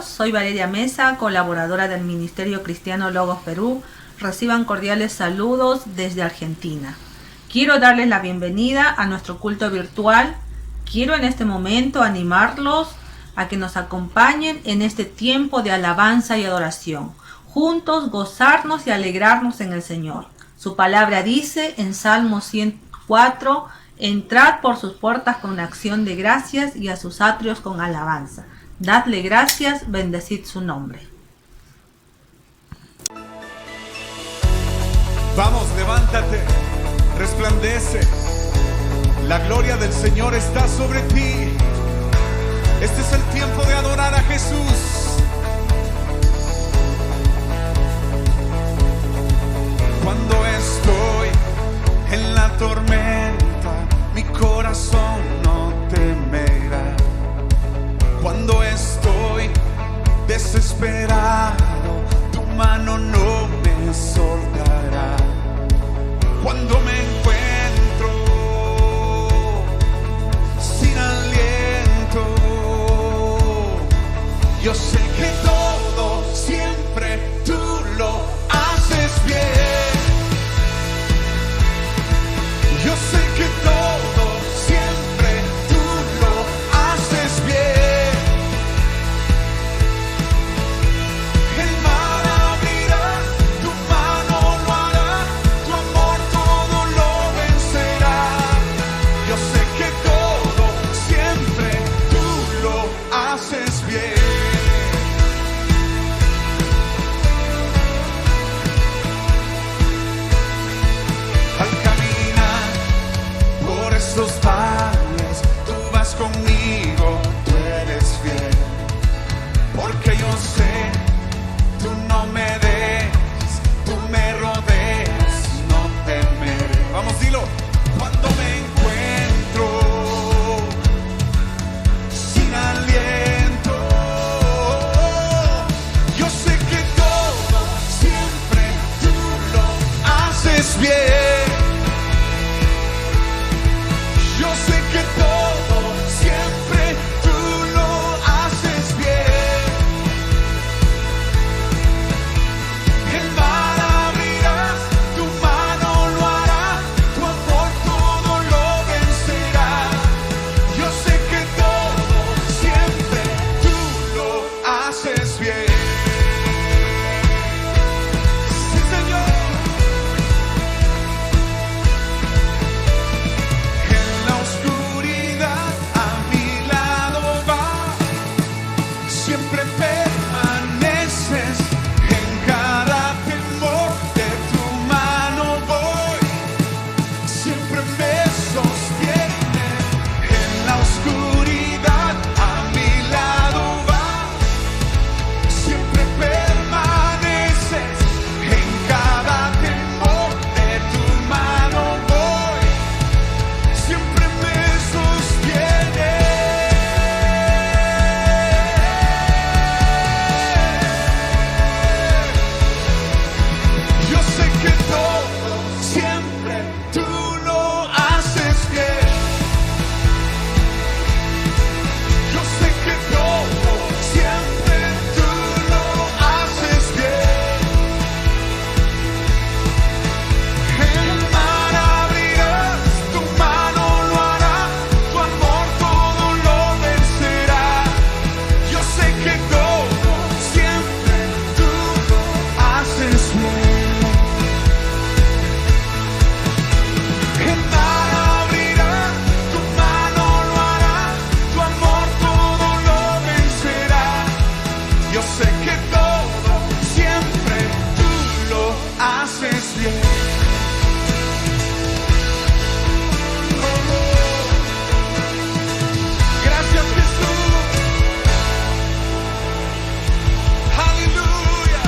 soy Valeria Mesa, colaboradora del Ministerio Cristiano Logos Perú. Reciban cordiales saludos desde Argentina. Quiero darles la bienvenida a nuestro culto virtual. Quiero en este momento animarlos a que nos acompañen en este tiempo de alabanza y adoración. Juntos gozarnos y alegrarnos en el Señor. Su palabra dice en Salmo 104: entrad por sus puertas con acción de gracias y a sus atrios con alabanza. Dadle gracias, bendecid su nombre. Vamos, levántate, resplandece. La gloria del Señor está sobre ti. Este es el tiempo de adorar a Jesús. Cuando estoy en la tormenta, mi corazón no temerá. Cuando estoy desesperado, tu mano no me soltará. Cuando me encuentro sin aliento, yo sé que todo siempre tú lo haces bien. Yo sé que todo siempre tú lo haces bien. El mar abrirá, tu mano lo hará, tu amor todo lo vencerá. Yo sé que todo siempre tú lo haces bien. Estos valles, tú vas conmigo, tú eres fiel, porque yo sé, tú no me dejes, tú me rodeas, no temeré. Vamos, dilo. Cuando me encuentro sin aliento, yo sé que todo siempre tú lo haces bien. Yo sé que todo siempre tú lo haces bien. El mar abrirá, tu mano lo hará, tu amor todo lo vencerá. Yo sé que todo siempre tú lo haces bien. Sí, Señor. Siempre permaneces en cada temor, de tu mano voy, siempre me sostiene en la oscuridad, a mi lado va, siempre permaneces en cada temor, de tu mano voy, siempre me sostiene. Siempre tú lo haces bien. Yo sé que todo siempre tú lo haces bien. El mar abrirá, tu mano lo hará, tu amor todo lo vencerá. Yo sé que todo siempre tú lo haces bien. El mar abrirá, tu mano lo hará, tu amor todo lo vencerá. Yo sé que todo siempre tú lo haces bien. Gracias, Jesús. Aleluya.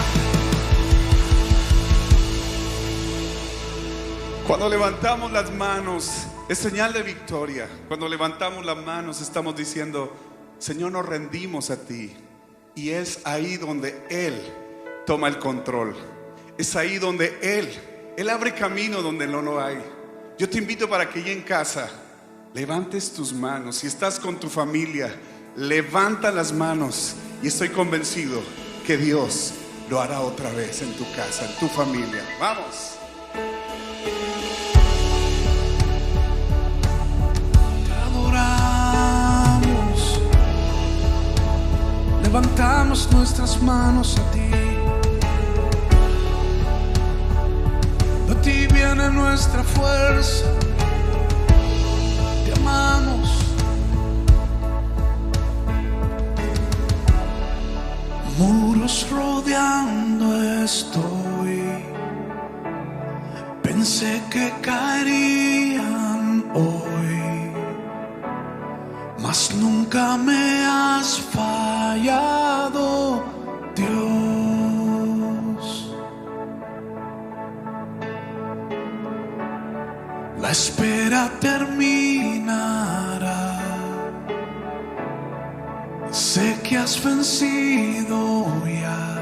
Cuando levantamos las manos es señal de victoria. Cuando levantamos las manos estamos diciendo: Señor, nos rendimos a ti. Y es ahí donde Él toma el control. Es ahí donde Él abre camino donde no lo hay. Yo te invito para que allí en casa levantes tus manos. Si estás con tu familia, levanta las manos y estoy convencido que Dios lo hará otra vez en tu casa, en tu familia. Vamos. Te adoramos, levantamos nuestras manos a ti. De ti viene nuestra fuerza. Te amamos. Muros rodeando estoy. Pensé que caerían hoy, mas nunca me has fallado, Dios. La espera terminará. Sé que has vencido ya.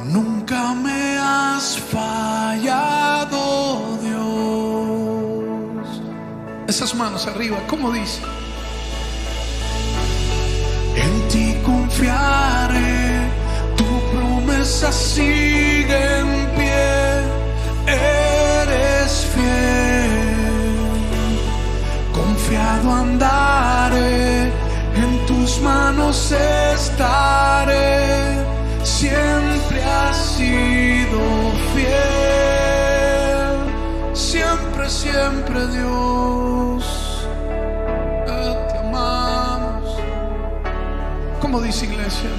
Nunca me has fallado, Dios. Esas manos arriba, ¿cómo dice? En ti confiaré, tu promesa sigue en pie. Eres fiel, confiado andaré, en tus manos estaré. Siempre has sido fiel, siempre, siempre, Dios. Te amamos. ¿Cómo dice, iglesia?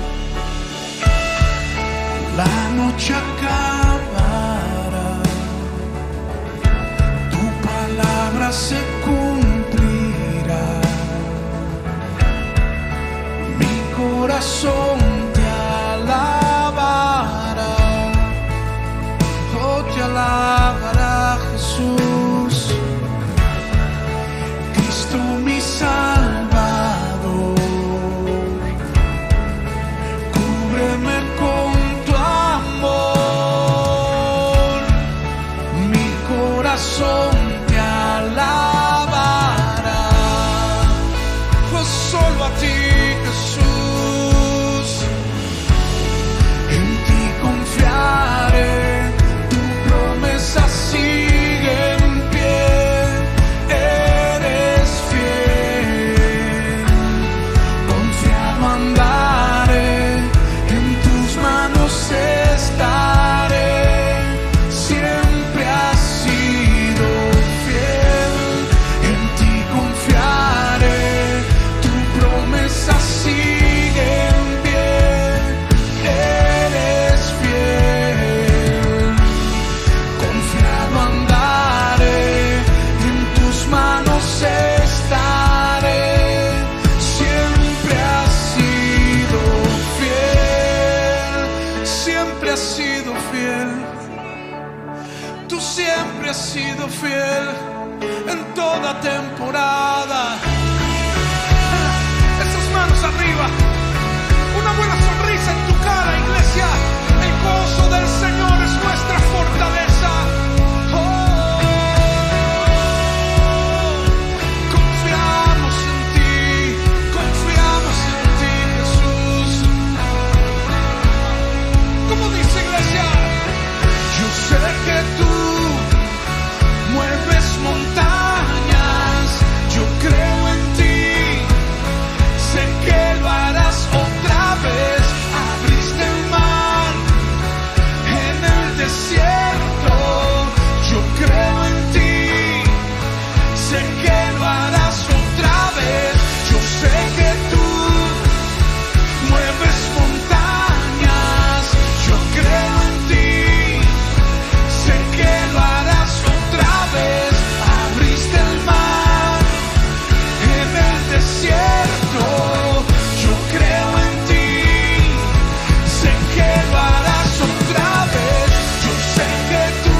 La noche acabará, tu palabra se cumplirá. Mi corazón te alabará, oh, te alabará, Jesús. Cristo mi Salvador, cúbreme con tu amor. Mi corazón te alabará, pues solo a ti, Jesús. En ti confiaré, tu promesa sigue en pie. Eres fiel, confiado andaré, en tus manos estaré. Siempre has sido fiel, en ti confiaré, tu promesa sigue en pie. Eres fiel, confiado andaré, en tus manos estaré. Siempre has sido fiel, siempre has sido fiel. Tú siempre has sido fiel en toda temporada. Esas manos arriba, una buena sonrisa en tu cara, iglesia. El gozo del Señor es nuestra fortaleza. Oh, confiamos en ti, Jesús. ¿Cómo dice, iglesia? Yo sé que tú mueves montañas, yo creo en ti, sé que lo harás otra vez. Abriste el mar en el desierto, yo creo en ti, sé que lo harás otra vez. Yo sé que tú mueves montañas, yo creo en ti, sé que lo harás otra vez. Abriste el mar en el desierto, yo creo en ti, sé que lo harás otra vez. Yo sé que tú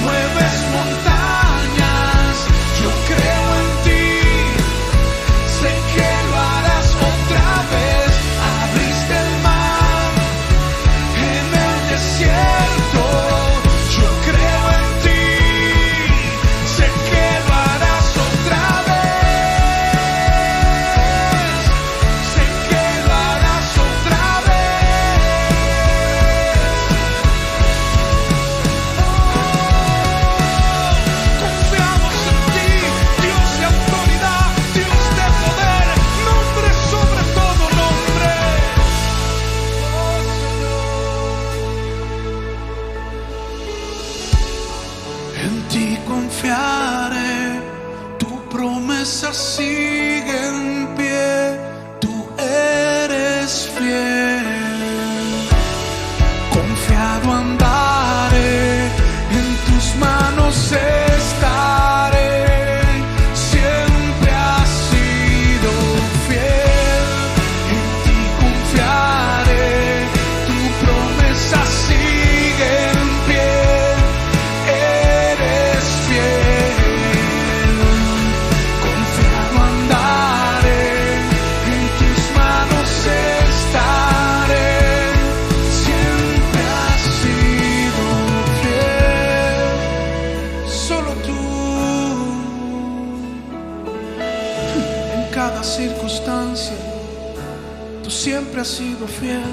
mueves montañas, andaré, tu promesa sigue en pie, tú eres fiel. Confiado andaré, en tus manos estaré, siempre has sido fiel, en ti confiaré, tu promesa sigue en pie, eres fiel. Confiado andaré, en tus manos estaré, siempre has sido fiel. Solo tú, en cada circunstancia, tú siempre has sido fiel.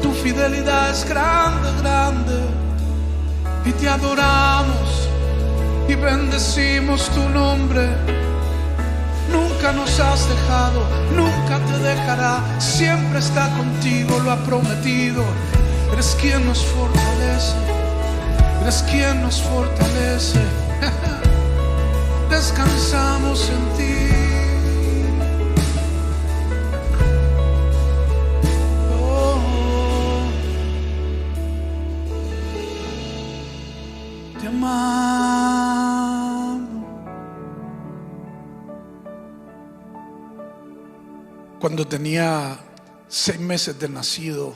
Tu fidelidad es grande, grande, y te adoramos y bendecimos tu nombre. Nunca nos has dejado, nunca te dejará, siempre está contigo, lo ha prometido. Eres quien nos fortalece, eres quien nos fortalece. Descansamos en ti. Oh, te amamos. Cuando tenía 6 meses de nacido,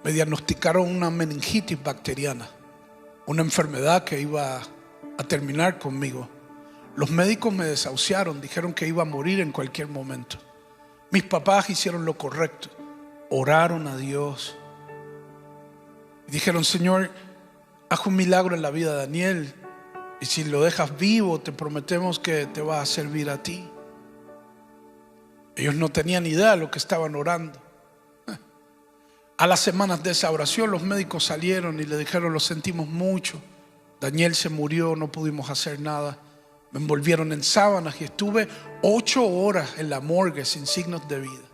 me diagnosticaron una meningitis bacteriana, una enfermedad que iba a terminar conmigo. Los médicos me desahuciaron, dijeron que iba a morir en cualquier momento. Mis papás hicieron lo correcto, oraron a Dios y dijeron: Señor, haz un milagro en la vida de Daniel, y si lo dejas vivo, te prometemos que te va a servir a ti. Ellos no tenían idea de lo que estaban orando. A las semanas de esa oración, los médicos salieron y le dijeron: lo sentimos mucho, Daniel se murió, no pudimos hacer nada. Me envolvieron en sábanas y estuve 8 horas en la morgue sin signos de vida.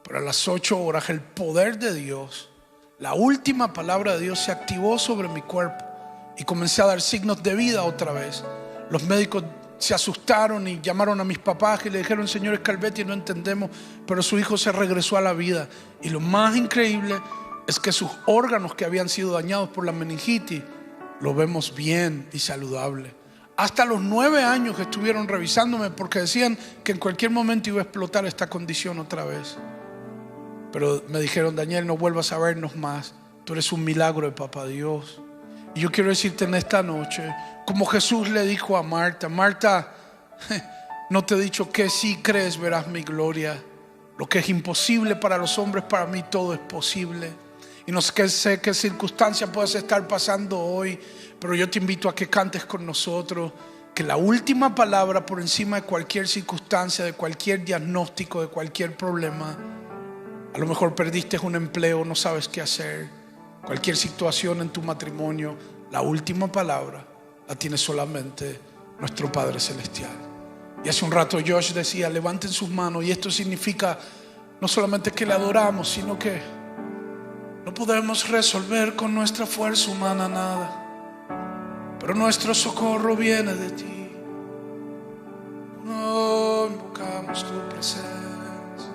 Pero a las 8 horas el poder de Dios, la última palabra de Dios, se activó sobre mi cuerpo y comencé a dar signos de vida otra vez. Los médicos se asustaron y llamaron a mis papás y le dijeron: señor Scalvetti, no entendemos, pero su hijo se regresó a la vida. Y lo más increíble es que sus órganos que habían sido dañados por la meningitis, lo vemos bien y saludable. Hasta los 9 años que estuvieron revisándome porque decían que en cualquier momento iba a explotar esta condición otra vez. Pero me dijeron: Daniel, no vuelvas a vernos más, tú eres un milagro de papá Dios. Y yo quiero decirte en esta noche, como Jesús le dijo a Marta: Marta, no te he dicho que si crees verás mi gloria. Lo que es imposible para los hombres, para mí todo es posible. Y no sé qué circunstancia puedes estar pasando hoy, pero yo te invito a que cantes con nosotros, que la última palabra por encima de cualquier circunstancia, de cualquier diagnóstico, de cualquier problema. A lo mejor perdiste un empleo, no sabes qué hacer, cualquier situación en tu matrimonio, la última palabra la tiene solamente nuestro Padre Celestial. Y hace un rato Josh decía: levanten sus manos, y esto significa no solamente que le adoramos, sino que no podemos resolver con nuestra fuerza humana nada, pero nuestro socorro viene de ti. No invocamos tu presencia,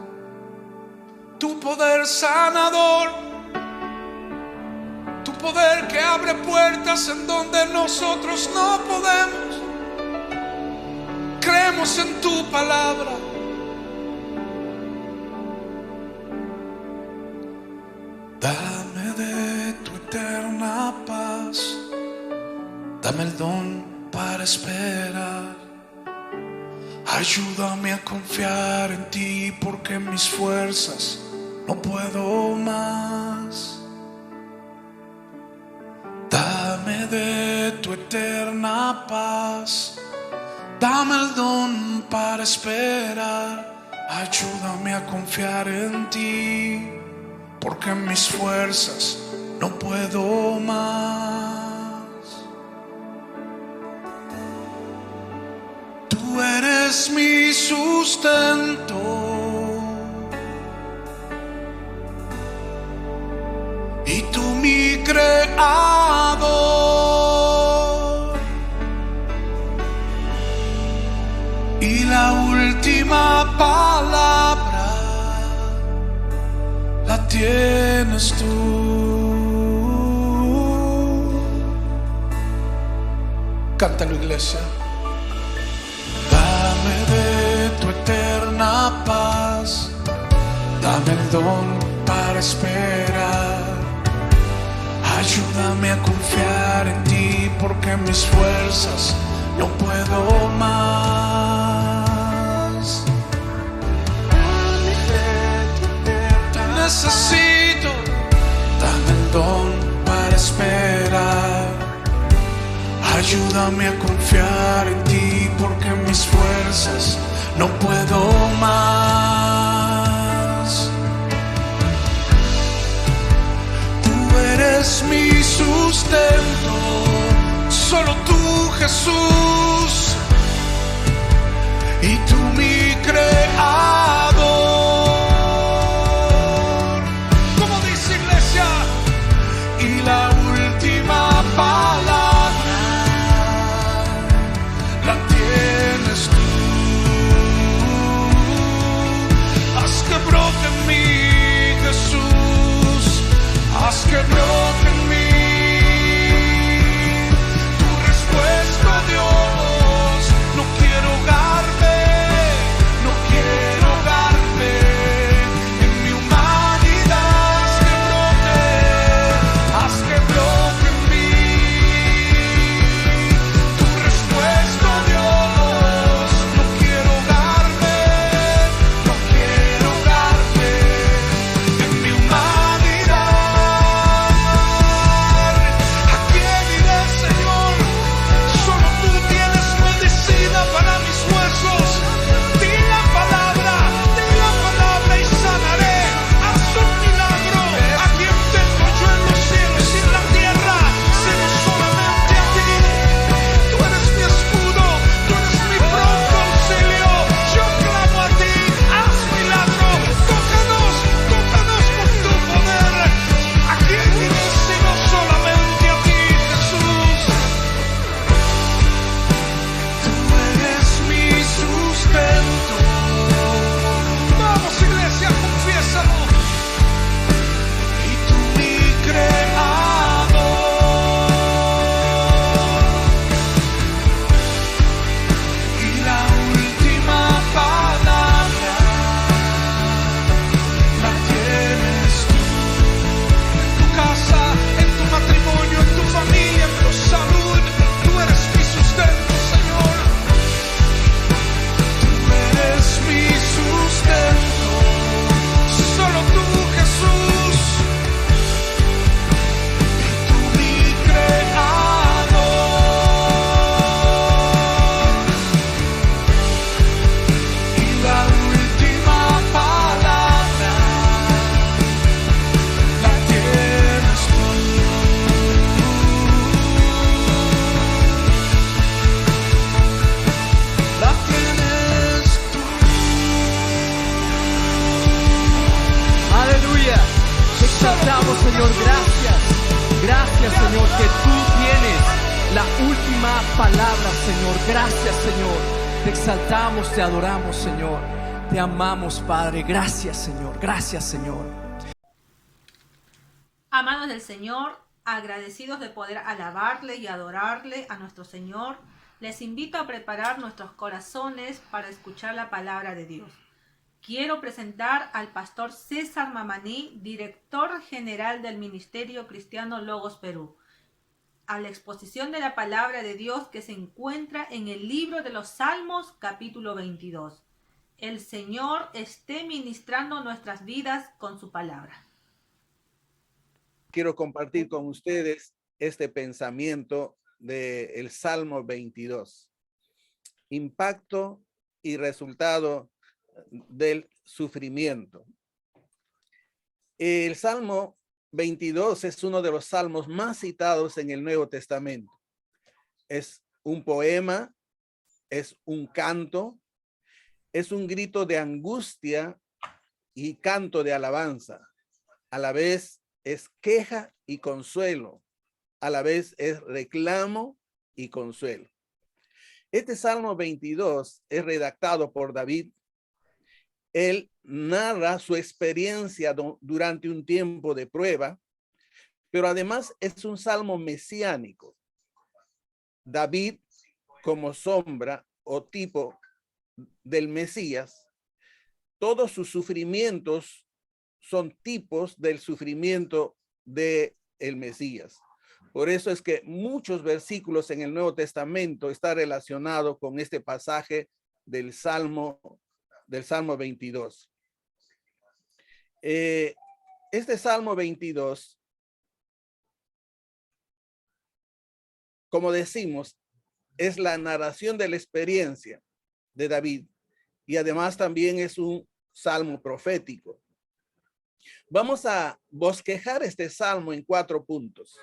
tu poder sanador, tu poder que abre puertas en donde nosotros no podemos. Creemos en tu palabra. Dame de tu eterna paz, dame el don para esperar. Ayúdame a confiar en ti, porque en mis fuerzas no puedo más. Dame de tu eterna paz, dame el don para esperar. Ayúdame a confiar en ti, porque en mis fuerzas no puedo más. Tú eres mi sustento, y tú mi creador. y la última palabra la tienes tú. Cántalo, iglesia. Dame de tu eterna paz, dame el don para esperar. Ayúdame a confiar en ti porque mis fuerzas no puedo más. Te necesito, dame el don para esperar. Ayúdame a confiar en ti porque mis fuerzas no puedo más. Tú eres mi sustento, solo tú, Jesús, y tú mi creador. Como dice, iglesia, y la última palabra la tienes tú. Haz que brote en mí, Jesús, haz que brote en mí tu respuesta, Dios. No quiero ahogarme, no quiero ahogarme en mi humanidad. Haz que brote en mí tu respuesta, Dios. No quiero ahogarme, no quiero ahogarme en mi humanidad. ¿A quién iré, Señor? Solo tú tienes medicina para mis huesos. Di la palabra y sanaré. Haz un milagro. ¿A quién tengo yo en los cielos y en la tierra, sino solamente a ti? Tú eres mi escudo, tú eres mi pronto auxilio. Yo clamo a ti, haz milagro. Tócanos con tu poder. ¿A quién iré sino solamente a ti, Jesús? Tú eres mi sustento. Vamos, iglesia, confiésalo. Y tú mi creador. Y la última palabra la tienes tú. En tu casa, en tu matrimonio, en tu familia, en tu salud, tú eres mi sustento, Señor. Tú eres mi sustento, solo tú, Jesús, y tú mi creador. Y la última palabra la tienes tú. La tienes tú. Aleluya. Te exaltamos, Señor. Gracias. Gracias, Señor, que tú tienes la última palabra, Señor. Gracias, Señor. Te exaltamos, te adoramos, Señor. Te amamos, Padre. Gracias, Señor. Gracias, Señor. Amados del Señor, agradecidos de poder alabarle y adorarle a nuestro Señor, les invito a preparar nuestros corazones para escuchar la palabra de Dios. Quiero presentar al pastor César Mamaní, director general del Ministerio Cristiano Logos Perú, a la exposición de la palabra de Dios que se encuentra en el libro de los Salmos, capítulo 22. El Señor esté ministrando nuestras vidas con su palabra. Quiero compartir con ustedes este pensamiento del Salmo 22. Impacto y resultado del sufrimiento. El Salmo 22 es uno de los salmos más citados en el Nuevo Testamento. Es un poema, es un canto, es un grito de angustia y canto de alabanza. A la vez es queja y consuelo. A la vez es reclamo y consuelo. Este Salmo 22 es redactado por David. Él narra su experiencia durante un tiempo de prueba, pero además es un salmo mesiánico. David, como sombra o tipo del Mesías, todos sus sufrimientos son tipos del sufrimiento del Mesías. Por eso es que muchos versículos en el Nuevo Testamento están relacionados con este pasaje del Salmo 22. Este Salmo 22, como decimos, es la narración de la experiencia de David y además también es un salmo profético. Vamos a bosquejar este salmo en 4 puntos.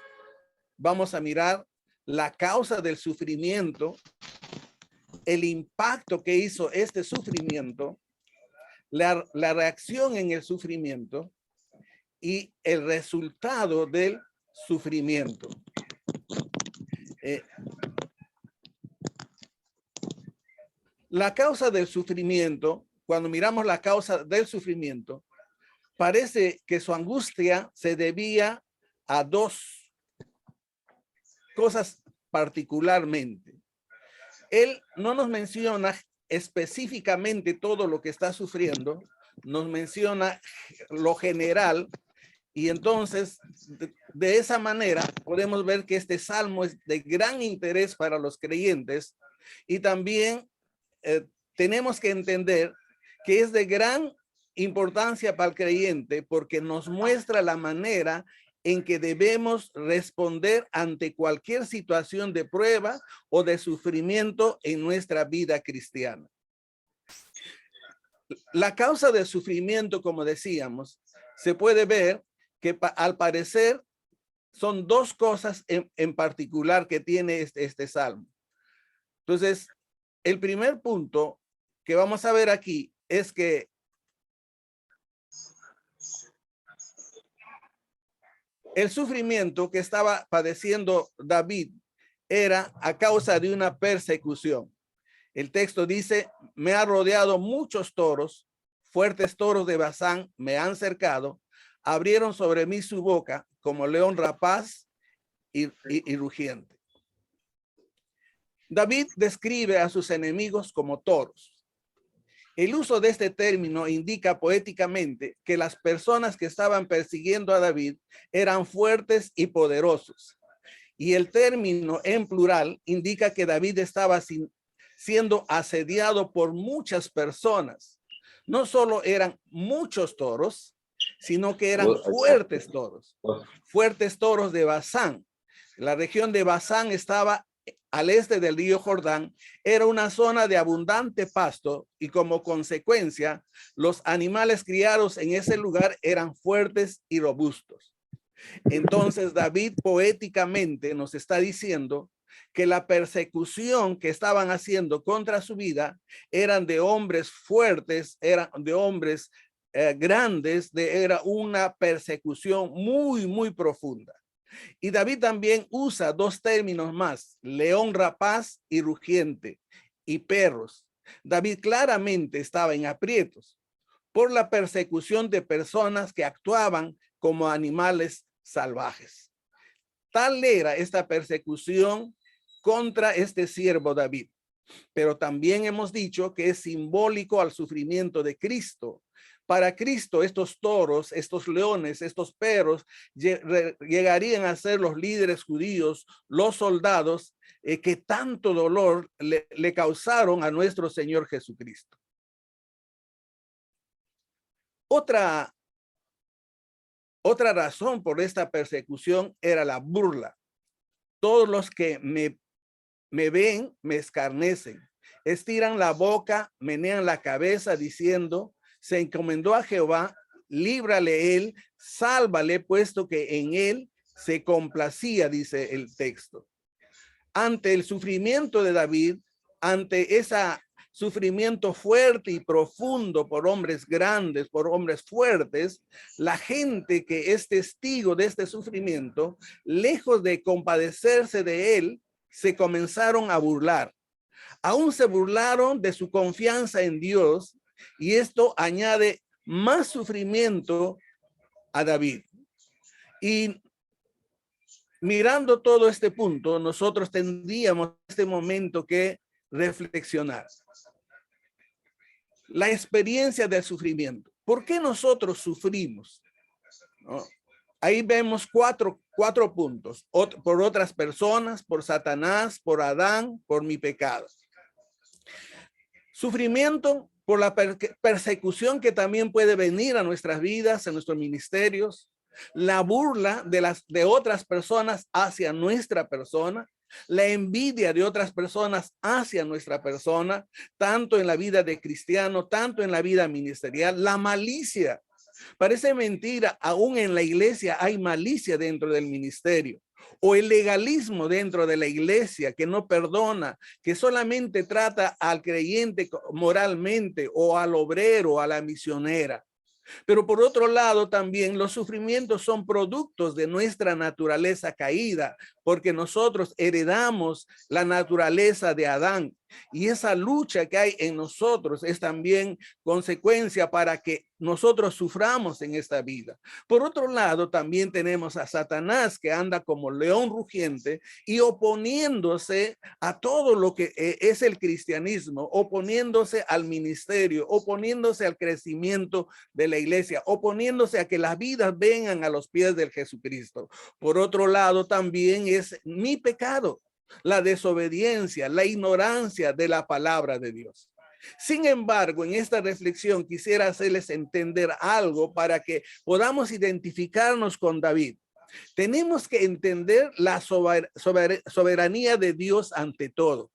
Vamos a mirar la causa del sufrimiento, el impacto que hizo este sufrimiento, la reacción en el sufrimiento y el resultado del sufrimiento. La causa del sufrimiento, cuando miramos la causa del sufrimiento, parece que su angustia se debía a 2 cosas particularmente. Él no nos menciona específicamente todo lo que está sufriendo, nos menciona lo general, y entonces de esa manera podemos ver que este salmo es de gran interés para los creyentes y también tenemos que entender que es de gran importancia para el creyente porque nos muestra la manera en que debemos responder ante cualquier situación de prueba o de sufrimiento en nuestra vida cristiana. La causa del sufrimiento, como decíamos, se puede ver que al parecer son 2 cosas en particular que tiene este salmo. Entonces, el primer punto que vamos a ver aquí es que el sufrimiento que estaba padeciendo David era a causa de una persecución. El texto dice, me ha rodeado muchos toros, fuertes toros de Basán me han cercado, abrieron sobre mí su boca como león rapaz y rugiente. David describe a sus enemigos como toros. El uso de este término indica poéticamente que las personas que estaban persiguiendo a David eran fuertes y poderosos. Y el término en plural indica que David estaba siendo asediado por muchas personas. No solo eran muchos toros, sino que eran fuertes toros de Basán. La región de Basán estaba al este del río Jordán, era una zona de abundante pasto y como consecuencia, los animales criados en ese lugar eran fuertes y robustos. Entonces David poéticamente nos está diciendo que la persecución que estaban haciendo contra su vida eran de hombres fuertes, eran de hombres grandes, era una persecución muy, muy profunda. Y David también usa 2 términos más, león rapaz y rugiente, y perros. David claramente estaba en aprietos por la persecución de personas que actuaban como animales salvajes. Tal era esta persecución contra este siervo David. Pero también hemos dicho que es simbólico al sufrimiento de Cristo. Para Cristo, estos toros, estos leones, estos perros llegarían a ser los líderes judíos, los soldados que tanto dolor le causaron a nuestro Señor Jesucristo. Otra razón por esta persecución era la burla. Todos los que me ven, me escarnecen, estiran la boca, menean la cabeza diciendo, se encomendó a Jehová, líbrale él, sálvale, puesto que en él se complacía, dice el texto. Ante el sufrimiento de David, ante ese sufrimiento fuerte y profundo por hombres grandes, por hombres fuertes, la gente que es testigo de este sufrimiento, lejos de compadecerse de él, se comenzaron a burlar. Aún se burlaron de su confianza en Dios, y esto añade más sufrimiento a David. Y mirando todo este punto, nosotros tendríamos en este momento que reflexionar. La experiencia del sufrimiento. ¿Por qué nosotros sufrimos? ¿No? Ahí vemos cuatro puntos. Por otras personas, por Satanás, por Adán, por mi pecado. Sufrimiento por la persecución que también puede venir a nuestras vidas, a nuestros ministerios. La burla de otras personas hacia nuestra persona. La envidia de otras personas hacia nuestra persona, tanto en la vida de cristiano, tanto en la vida ministerial. La malicia. Parece mentira, aún en la iglesia hay malicia dentro del ministerio. O el legalismo dentro de la iglesia que no perdona, que solamente trata al creyente moralmente o al obrero, a la misionera. Pero por otro lado, también los sufrimientos son productos de nuestra naturaleza caída, porque nosotros heredamos la naturaleza de Adán. Y esa lucha que hay en nosotros es también consecuencia para que nosotros suframos en esta vida. Por otro lado, también tenemos a Satanás, que anda como león rugiente y oponiéndose a todo lo que es el cristianismo, oponiéndose al ministerio, oponiéndose al crecimiento de la iglesia, oponiéndose a que las vidas vengan a los pies del Jesucristo. Por otro lado, también es mi pecado, la desobediencia, la ignorancia de la palabra de Dios. Sin embargo, en esta reflexión quisiera hacerles entender algo para que podamos identificarnos con David. Tenemos que entender la soberanía de Dios ante todo.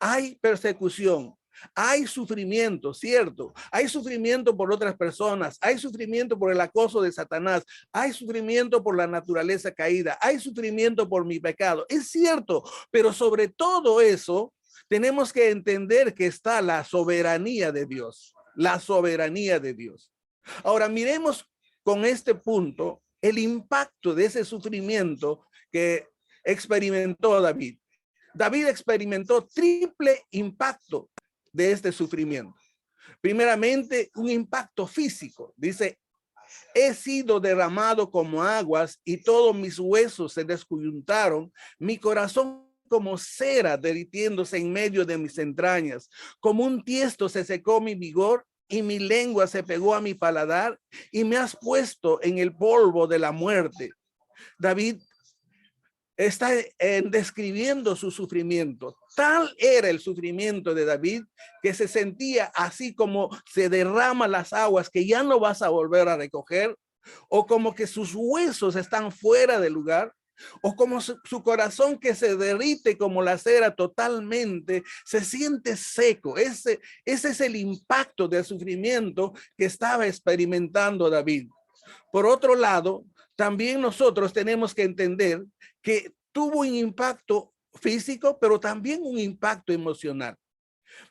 Hay persecución, hay sufrimiento, ¿cierto? Hay sufrimiento por otras personas, hay sufrimiento por el acoso de Satanás, hay sufrimiento por la naturaleza caída, hay sufrimiento por mi pecado. Es cierto, pero sobre todo eso, tenemos que entender que está la soberanía de Dios, la soberanía de Dios. Ahora miremos con este punto el impacto de ese sufrimiento que experimentó David. David experimentó triple impacto de este sufrimiento. Primeramente, un impacto físico. Dice, he sido derramado como aguas y todos mis huesos se descoyuntaron, mi corazón como cera derritiéndose en medio de mis entrañas, como un tiesto se secó mi vigor y mi lengua se pegó a mi paladar y me has puesto en el polvo de la muerte. David está describiendo su sufrimiento. Tal era el sufrimiento de David que se sentía así como se derraman las aguas que ya no vas a volver a recoger, o como que sus huesos están fuera de lugar, o como su corazón que se derrite como la cera totalmente, se siente seco. Ese es el impacto del sufrimiento que estaba experimentando David. Por otro lado, también nosotros tenemos que entender que tuvo un impacto físico, pero también un impacto emocional.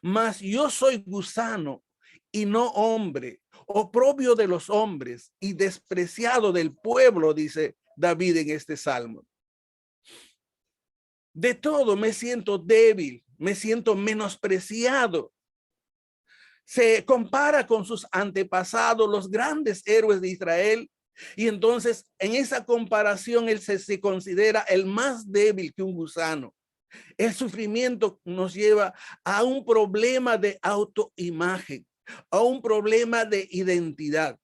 Mas yo soy gusano y no hombre, oprobio de los hombres y despreciado del pueblo, dice David en este salmo. De todo me siento débil, me siento menospreciado. Se compara con sus antepasados, los grandes héroes de Israel. Y entonces en esa comparación él se considera el más débil que un gusano. El sufrimiento nos lleva a un problema de autoimagen, a un problema de identidad.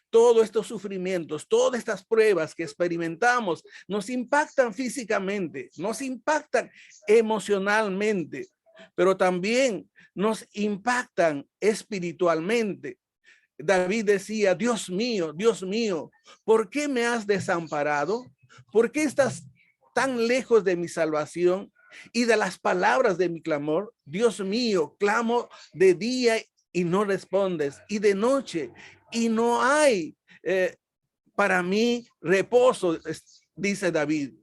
Todos estos sufrimientos, todas estas pruebas que experimentamos nos impactan físicamente, nos impactan emocionalmente, pero también nos impactan espiritualmente. David decía, Dios mío, ¿por qué me has desamparado? ¿Por qué estás tan lejos de mi salvación y de las palabras de mi clamor? Dios mío, clamo de día y no respondes, y de noche y no hay para mí reposo, dice David.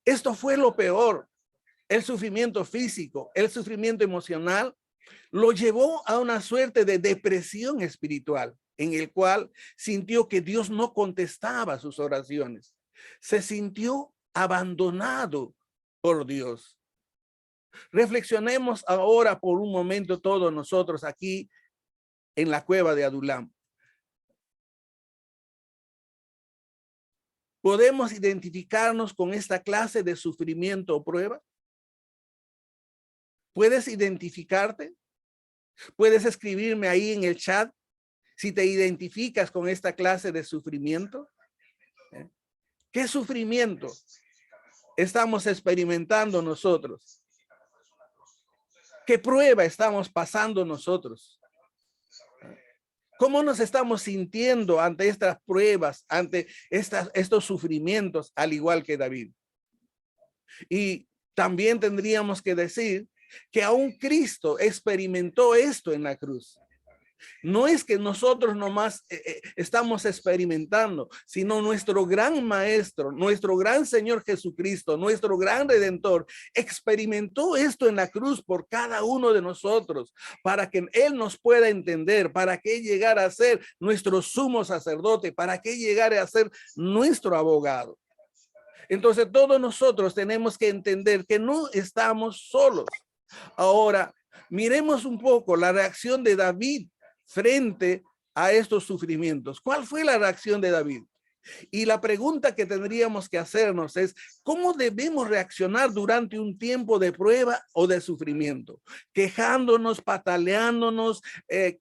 Esto fue lo peor. El sufrimiento físico, el sufrimiento emocional, lo llevó a una suerte de depresión espiritual, en el cual sintió que Dios no contestaba sus oraciones. Se sintió abandonado por Dios. Reflexionemos ahora por un momento todos nosotros aquí en la cueva de Adulam. ¿Podemos identificarnos con esta clase de sufrimiento o prueba? ¿Puedes identificarte? ¿Puedes escribirme ahí en el chat si te identificas con esta clase de sufrimiento? ¿Qué sufrimiento estamos experimentando nosotros? ¿Qué prueba estamos pasando nosotros? ¿Cómo nos estamos sintiendo ante estas pruebas, ante estos sufrimientos, al igual que David? Y también tendríamos que decir que aún Cristo experimentó esto en la cruz. No es que nosotros nomás estamos experimentando, sino nuestro gran maestro, nuestro gran Señor Jesucristo, nuestro gran Redentor, experimentó esto en la cruz por cada uno de nosotros, para que Él nos pueda entender, para que llegara a ser nuestro sumo sacerdote, para que llegara a ser nuestro abogado. Entonces todos nosotros tenemos que entender que no estamos solos. Ahora, miremos un poco la reacción de David frente a estos sufrimientos. ¿Cuál fue la reacción de David? Y la pregunta que tendríamos que hacernos es, ¿cómo debemos reaccionar durante un tiempo de prueba o de sufrimiento? Quejándonos, pataleándonos,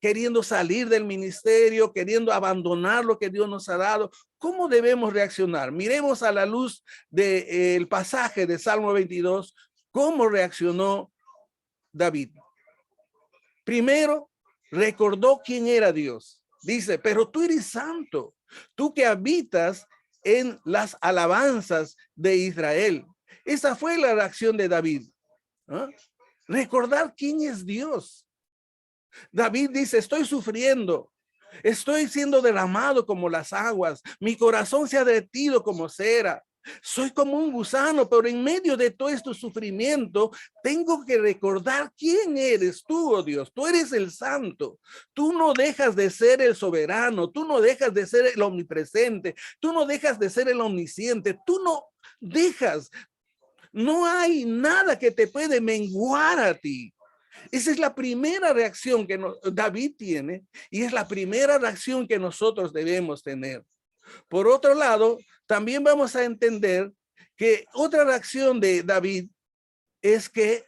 queriendo salir del ministerio, queriendo abandonar lo que Dios nos ha dado. ¿Cómo debemos reaccionar? Miremos a la luz del pasaje de Salmo 22, cómo reaccionó David. Primero, recordó quién era Dios. Dice, pero tú eres santo, tú que habitas en las alabanzas de Israel. Esa fue la reacción de David. Recordar quién es Dios. David dice, estoy sufriendo, estoy siendo derramado como las aguas, mi corazón se ha derretido como cera. Soy como un gusano, pero en medio de todo este sufrimiento, tengo que recordar quién eres tú, oh Dios. Tú eres el santo. Tú no dejas de ser el soberano. Tú no dejas de ser el omnipresente. Tú no dejas de ser el omnisciente. Tú no dejas. No hay nada que te puede menguar a ti. Esa es la primera reacción que David tiene y es la primera reacción que nosotros debemos tener. Por otro lado, también vamos a entender que otra reacción de David es que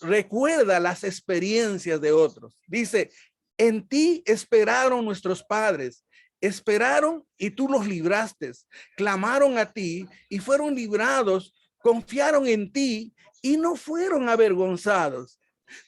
recuerda las experiencias de otros. Dice, en ti esperaron nuestros padres, esperaron y tú los libraste, clamaron a ti y fueron librados, confiaron en ti y no fueron avergonzados.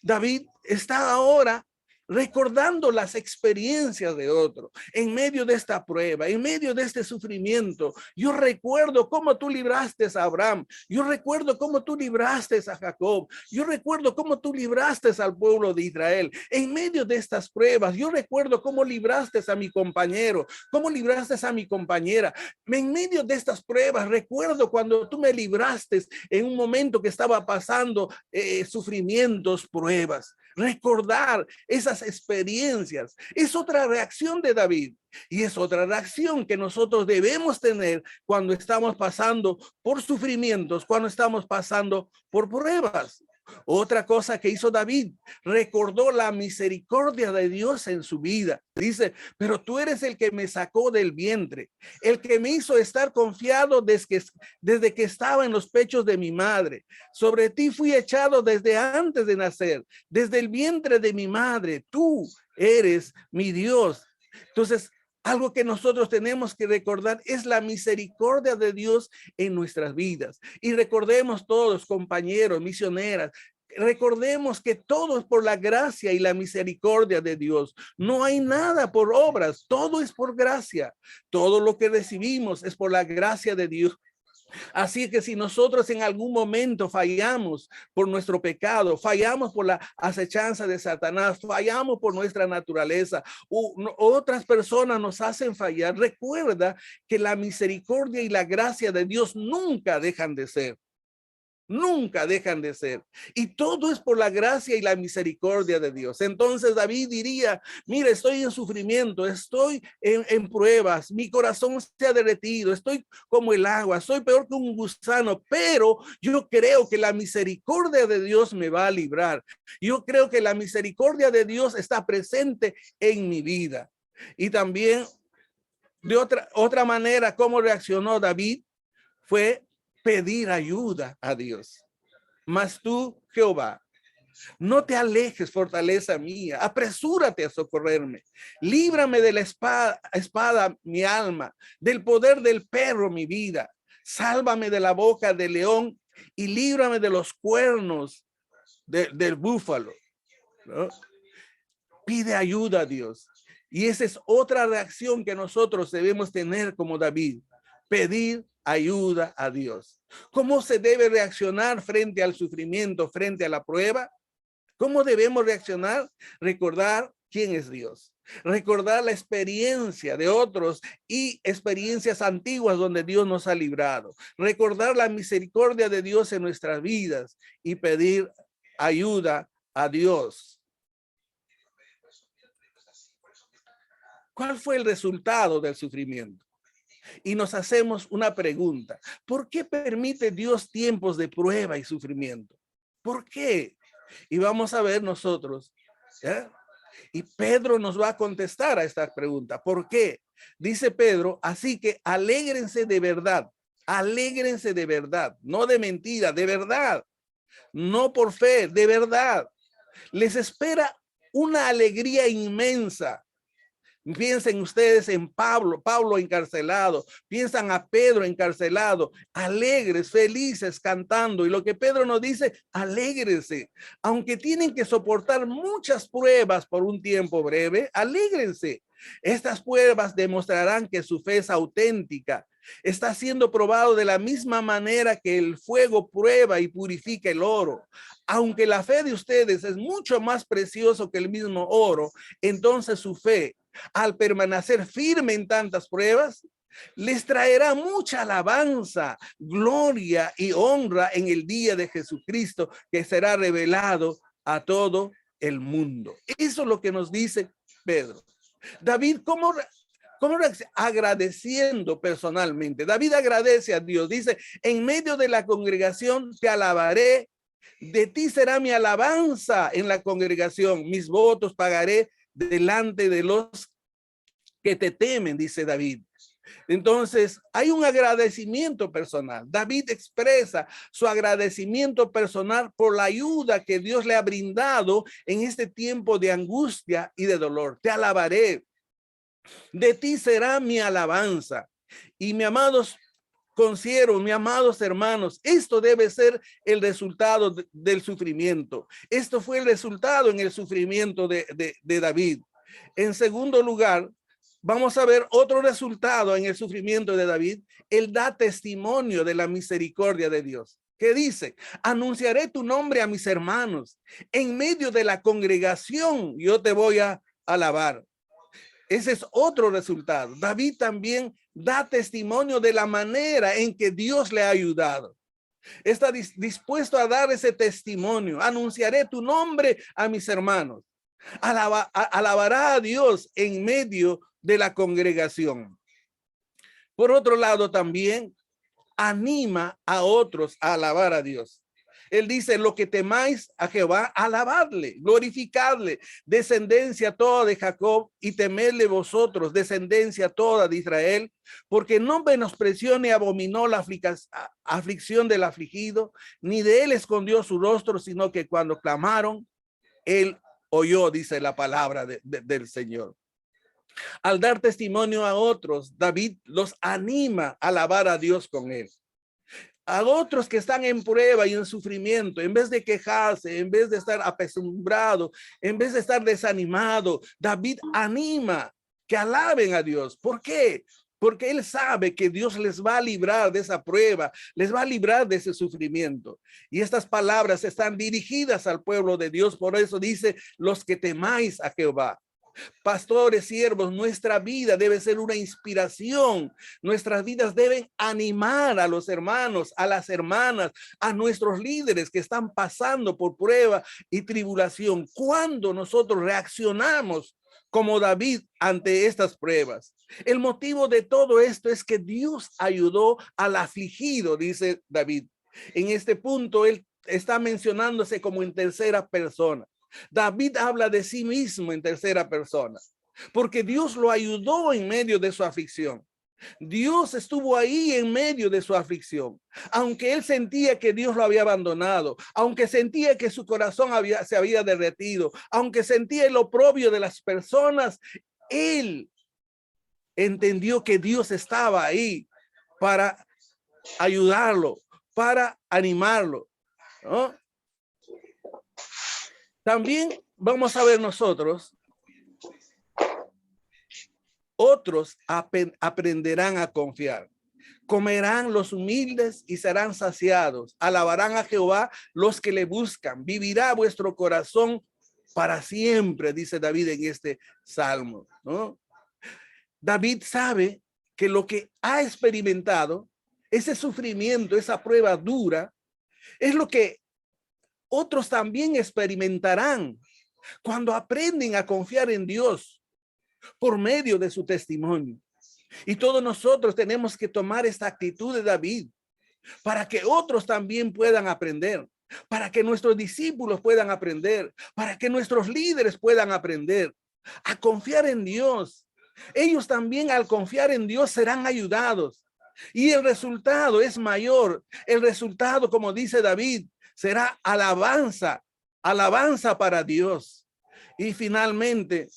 David está ahora recordando las experiencias de otro en medio de esta prueba, en medio de este sufrimiento. Yo recuerdo cómo tú libraste a Abraham, yo recuerdo cómo tú libraste a Jacob, yo recuerdo cómo tú libraste al pueblo de Israel. En medio de estas pruebas, yo recuerdo cómo libraste a mi compañero, cómo libraste a mi compañera. En medio de estas pruebas, recuerdo cuando tú me libraste en un momento que estaba pasando sufrimientos, pruebas. Recordar esas experiencias es otra reacción de David y es otra reacción que nosotros debemos tener cuando estamos pasando por sufrimientos, cuando estamos pasando por pruebas. Otra cosa que hizo David, recordó la misericordia de Dios en su vida. Dice, pero tú eres el que me sacó del vientre, el que me hizo estar confiado desde que estaba en los pechos de mi madre. Sobre ti fui echado desde antes de nacer, desde el vientre de mi madre. Tú eres mi Dios. Entonces, algo que nosotros tenemos que recordar es la misericordia de Dios en nuestras vidas. Y recordemos todos, compañeros, misioneras, recordemos que todo es por la gracia y la misericordia de Dios. No hay nada por obras, todo es por gracia. Todo lo que recibimos es por la gracia de Dios. Así que si nosotros en algún momento fallamos por nuestro pecado, fallamos por la acechanza de Satanás, fallamos por nuestra naturaleza, otras personas nos hacen fallar, recuerda que la misericordia y la gracia de Dios nunca dejan de ser. Nunca dejan de ser. Y todo es por la gracia y la misericordia de Dios. Entonces David diría, mira, estoy en sufrimiento, estoy en pruebas, mi corazón se ha derretido, estoy como el agua, soy peor que un gusano, pero yo creo que la misericordia de Dios me va a librar. Yo creo que la misericordia de Dios está presente en mi vida. Y también de otra manera, cómo reaccionó David fue pedir ayuda a Dios. Mas tú, Jehová, no te alejes, fortaleza mía, apresúrate a socorrerme. Líbrame de la espada, mi alma, del poder del perro, mi vida. Sálvame de la boca del león y líbrame de los cuernos del búfalo, ¿no? Pide ayuda a Dios. Y esa es otra reacción que nosotros debemos tener como David, pedir ayuda a Dios. ¿Cómo se debe reaccionar frente al sufrimiento, frente a la prueba? ¿Cómo debemos reaccionar? Recordar quién es Dios. Recordar la experiencia de otros y experiencias antiguas donde Dios nos ha librado. Recordar la misericordia de Dios en nuestras vidas y pedir ayuda a Dios. ¿Cuál fue el resultado del sufrimiento? Y nos hacemos una pregunta. ¿Por qué permite Dios tiempos de prueba y sufrimiento? ¿Por qué? Y vamos a ver nosotros, ¿ya? Y Pedro nos va a contestar a esta pregunta. ¿Por qué? Dice Pedro, así que alégrense de verdad. Alégrense de verdad, no de mentira, de verdad. No por fe, de verdad. Les espera una alegría inmensa. Piensen ustedes en Pablo encarcelado, piensan a Pedro encarcelado, alegres, felices, cantando. Y lo que Pedro nos dice, alégrense. Aunque tienen que soportar muchas pruebas por un tiempo breve, alégrense. Estas pruebas demostrarán que su fe es auténtica. Está siendo probado de la misma manera que el fuego prueba y purifica el oro. Aunque la fe de ustedes es mucho más precioso que el mismo oro, entonces su fe, al permanecer firme en tantas pruebas, les traerá mucha alabanza, gloria y honra en el día de Jesucristo, que será revelado a todo el mundo. Eso es lo que nos dice Pedro. David, ¿cómo agradeciendo personalmente? David agradece a Dios. Dice, en medio de la congregación te alabaré, de ti será mi alabanza en la congregación, mis votos pagaré delante de los que te temen, dice David. Entonces, hay un agradecimiento personal. David expresa su agradecimiento personal por la ayuda que Dios le ha brindado en este tiempo de angustia y de dolor. Te alabaré. De ti será mi alabanza. Y mis amados consiervos, mis amados hermanos, esto debe ser el resultado del sufrimiento. Esto fue el resultado en el sufrimiento de David. En segundo lugar, vamos a ver otro resultado en el sufrimiento de David. Él da testimonio de la misericordia de Dios. ¿Qué dice? Anunciaré tu nombre a mis hermanos. En medio de la congregación yo te voy a alabar. Ese es otro resultado. David también da testimonio de la manera en que Dios le ha ayudado. Está dispuesto a dar ese testimonio. Anunciaré tu nombre a mis hermanos. Alabará a Dios en medio de la congregación. Por otro lado, también anima a otros a alabar a Dios. Él dice, lo que temáis a Jehová, alabadle, glorificadle, descendencia toda de Jacob, y temedle vosotros, descendencia toda de Israel, porque no menospreció ni abominó la aflicción del afligido, ni de él escondió su rostro, sino que cuando clamaron, él oyó, dice la palabra del Señor. Al dar testimonio a otros, David los anima a alabar a Dios con él. A otros que están en prueba y en sufrimiento, en vez de quejarse, en vez de estar apesumbrado, en vez de estar desanimado, David anima que alaben a Dios. ¿Por qué? Porque él sabe que Dios les va a librar de esa prueba, les va a librar de ese sufrimiento. Y estas palabras están dirigidas al pueblo de Dios. Por eso dice, los que temáis a Jehová. Pastores, siervos, nuestra vida debe ser una inspiración. Nuestras vidas deben animar a los hermanos, a las hermanas, a nuestros líderes que están pasando por prueba y tribulación. Cuando nosotros reaccionamos como David ante estas pruebas. El motivo de todo esto es que Dios ayudó al afligido, dice David. En este punto, él está mencionándose como en tercera persona. David habla de sí mismo en tercera persona, porque Dios lo ayudó en medio de su aflicción. Dios estuvo ahí en medio de su aflicción, aunque él sentía que Dios lo había abandonado, aunque sentía que su corazón se había derretido, aunque sentía el oprobio de las personas, él entendió que Dios estaba ahí para ayudarlo, para animarlo, ¿no? También vamos a ver nosotros, otros aprenderán a confiar. Comerán los humildes y serán saciados. Alabarán a Jehová los que le buscan. Vivirá vuestro corazón para siempre, dice David en este salmo, ¿no? David sabe que lo que ha experimentado, ese sufrimiento, esa prueba dura, es lo que otros también experimentarán cuando aprenden a confiar en Dios por medio de su testimonio. Y todos nosotros tenemos que tomar esta actitud de David para que otros también puedan aprender, para que nuestros discípulos puedan aprender, para que nuestros líderes puedan aprender a confiar en Dios. Ellos también, al confiar en Dios, serán ayudados. Y el resultado es mayor. El resultado, como dice David, será alabanza, alabanza para Dios. Y finalmente,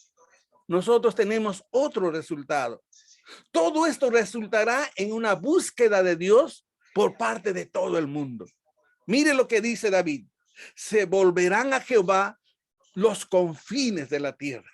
nosotros tenemos otro resultado. Todo esto resultará en una búsqueda de Dios por parte de todo el mundo. Mire lo que dice David. Se volverán a Jehová los confines de la tierra.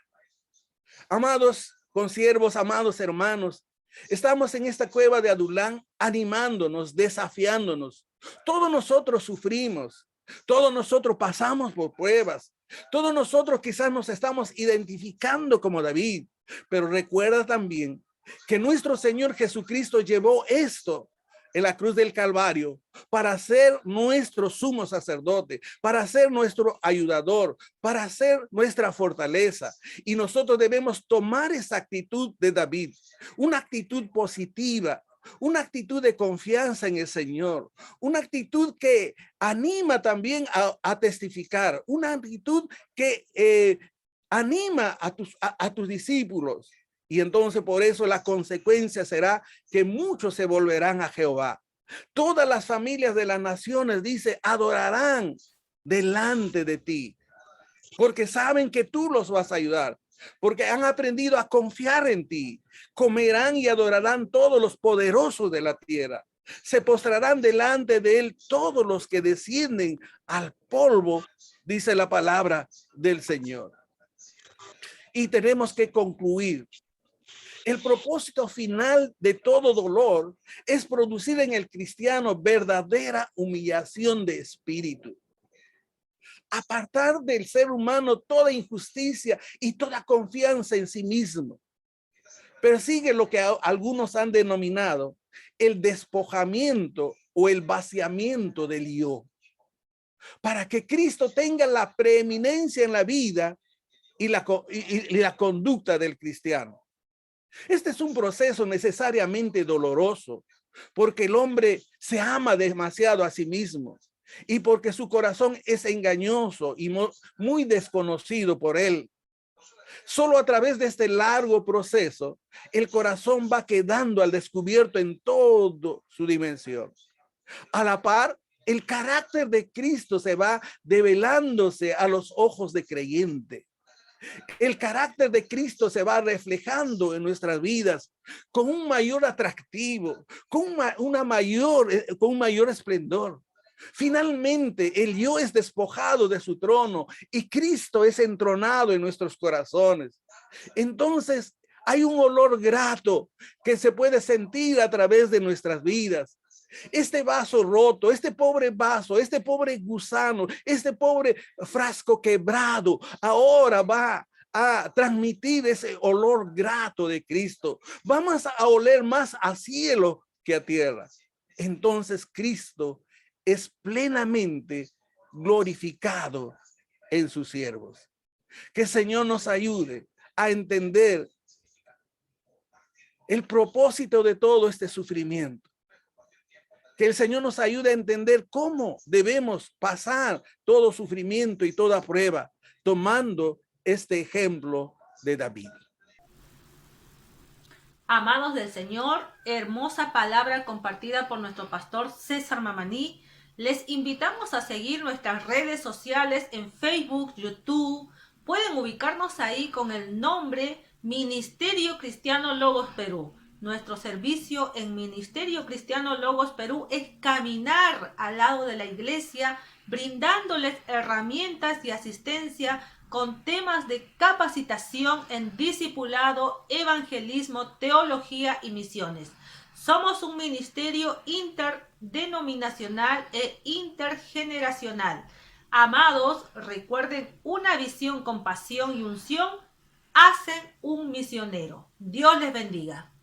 Amados consiervos, amados hermanos, estamos en esta cueva de Adulán animándonos, desafiándonos. Todos nosotros sufrimos, todos nosotros pasamos por pruebas, todos nosotros quizás nos estamos identificando como David, pero recuerda también que nuestro Señor Jesucristo llevó esto en la cruz del Calvario para ser nuestro sumo sacerdote, para ser nuestro ayudador, para ser nuestra fortaleza. Y nosotros debemos tomar esa actitud de David, una actitud positiva, una actitud de confianza en el Señor, una actitud que anima también a testificar, una actitud que anima a tus discípulos. Y entonces por eso la consecuencia será que muchos se volverán a Jehová. Todas las familias de las naciones, dice, adorarán delante de ti, porque saben que tú los vas a ayudar, porque han aprendido a confiar en ti. Comerán y adorarán todos los poderosos de la tierra. Se postrarán delante de él todos los que descienden al polvo, dice la palabra del Señor. Y tenemos que concluir. El propósito final de todo dolor es producir en el cristiano verdadera humillación de espíritu. Apartar del ser humano toda injusticia y toda confianza en sí mismo. Persigue lo que algunos han denominado el despojamiento o el vaciamiento del yo, para que Cristo tenga la preeminencia en la vida y la conducta del cristiano. Este es un proceso necesariamente doloroso, porque el hombre se ama demasiado a sí mismo y porque su corazón es engañoso y muy desconocido por él. Solo a través de este largo proceso, el corazón va quedando al descubierto en toda su dimensión. A la par, el carácter de Cristo se va develándose a los ojos de creyente. El carácter de Cristo se va reflejando en nuestras vidas con un mayor atractivo, con un mayor esplendor. Finalmente, el yo es despojado de su trono y Cristo es entronado en nuestros corazones. Entonces, hay un olor grato que se puede sentir a través de nuestras vidas. Este vaso roto, este pobre vaso, este pobre gusano, este pobre frasco quebrado, ahora va a transmitir ese olor grato de Cristo. Vamos a oler más al cielo que a tierra. Entonces Cristo es plenamente glorificado en sus siervos. Que el Señor nos ayude a entender el propósito de todo este sufrimiento. Que el Señor nos ayude a entender cómo debemos pasar todo sufrimiento y toda prueba, tomando este ejemplo de David. Amados del Señor, hermosa palabra compartida por nuestro pastor César Mamaní. Les invitamos a seguir nuestras redes sociales en Facebook, YouTube. Pueden ubicarnos ahí con el nombre Ministerio Cristiano Logos Perú. Nuestro servicio en Ministerio Cristiano Logos Perú es caminar al lado de la iglesia, brindándoles herramientas y asistencia con temas de capacitación en discipulado, evangelismo, teología y misiones. Somos un ministerio interdenominacional e intergeneracional. Amados, recuerden, una visión con pasión y unción hacen un misionero. Dios les bendiga.